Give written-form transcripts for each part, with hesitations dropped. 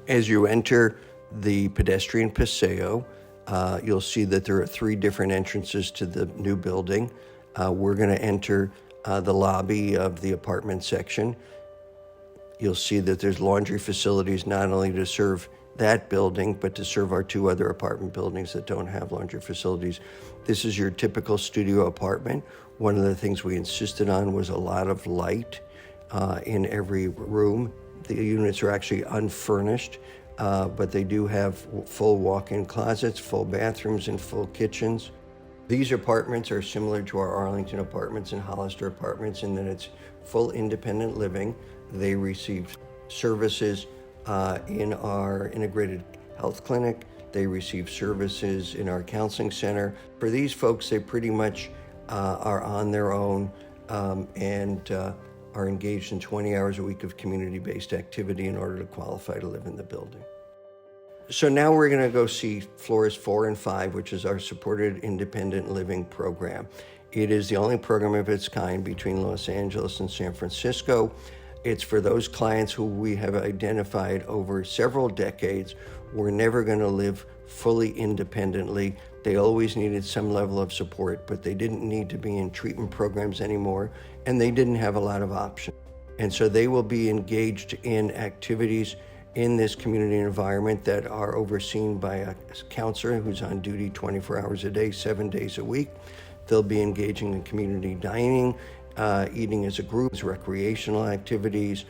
As you enter the pedestrian paseo, you'll see that there are 3 different entrances to the new building. We're going to enter the lobby of the apartment section. You'll see that there's laundry facilities not only to serve that building, but to serve our 2 other apartment buildings that don't have laundry facilities. This is your typical studio apartment. One of the things we insisted on was a lot of light in every room. The units are actually unfurnished, but they do have full walk-in closets, full bathrooms, and full kitchens. These apartments are similar to our Arlington apartments and Hollister apartments in that it's full independent living. They receive services in our integrated health clinic. They receive services in our counseling center. For these folks, they pretty much are on their own and are engaged in 20 hours a week of community-based activity in order to qualify to live in the building. So now we're going to go see floors 4 and 5, which is our supported independent living program. It is the only program of its kind between Los Angeles and San Francisco. It's for those clients who we have identified over several decades were never going to live fully independently. They always needed some level of support, but they didn't need to be in treatment programs anymore, and they didn't have a lot of options. And so they will be engaged in activities in this community environment that are overseen by a counselor who's on duty 24 hours a day, 7 days a week. They'll be engaging in community dining, eating as a group, recreational activities.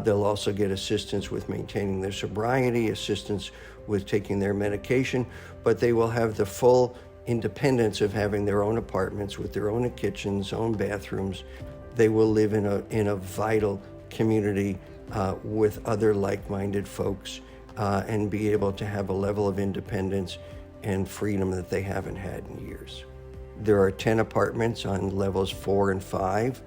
They'll also get assistance with maintaining their sobriety, assistance with taking their medication, but they will have the full independence of having their own apartments with their own kitchens, own bathrooms. They will live in a vital community with other like-minded folks and be able to have a level of independence and freedom that they haven't had in years. There are 10 apartments on levels 4 and 5.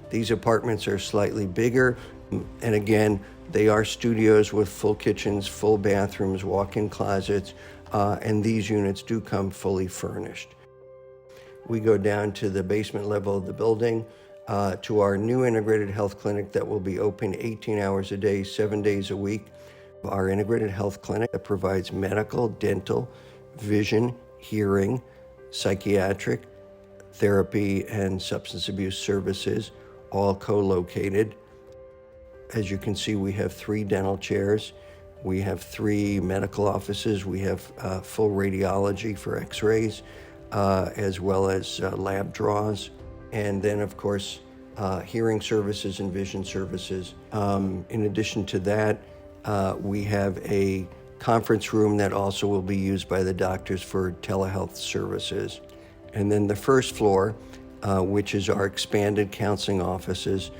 These apartments are slightly bigger, and again, they are studios with full kitchens, full bathrooms, walk-in closets, and these units do come fully furnished. We go down to the basement level of the building to our new integrated health clinic that will be open 18 hours a day, 7 days a week. Our integrated health clinic that provides medical, dental, vision, hearing, psychiatric, therapy, and substance abuse services, all co-located. As you can see, we have 3 dental chairs. We have 3 medical offices. We have full radiology for x-rays, as well as lab draws. And then, of course, hearing services and vision services. In addition to that, we have a conference room that also will be used by the doctors for telehealth services. And then the first floor, which is our expanded counseling offices,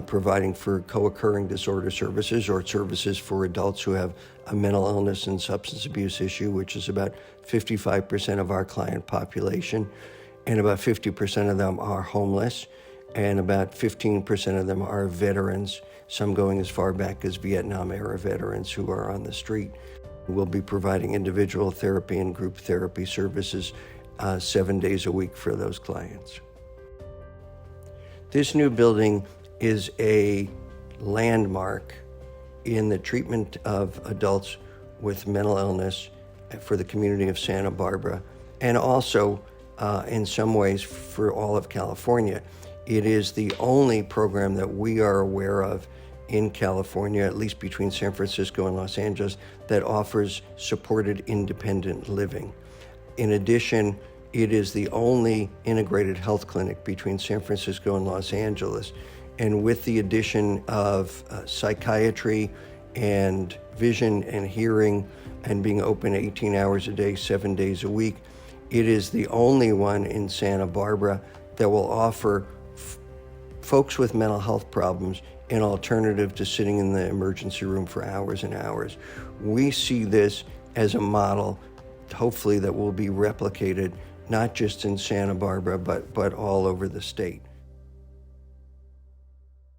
providing for co-occurring disorder services or services for adults who have a mental illness and substance abuse issue, which is about 55% of our client population. And about 50% of them are homeless, and about 15% of them are veterans, some going as far back as Vietnam-era veterans who are on the street. We'll be providing individual therapy and group therapy services 7 days a week for those clients. This new building is a landmark in the treatment of adults with mental illness for the community of Santa Barbara, and also in some ways for all of California. It is the only program that we are aware of in California, at least between San Francisco and Los Angeles, that offers supported independent living. In addition, it is the only integrated health clinic between San Francisco and Los Angeles. And with the addition of psychiatry and vision and hearing and being open 18 hours a day, 7 days a week, it is the only one in Santa Barbara that will offer folks with mental health problems an alternative to sitting in the emergency room for hours and hours. We see this as a model, hopefully, that will be replicated not just in Santa Barbara, but all over the state.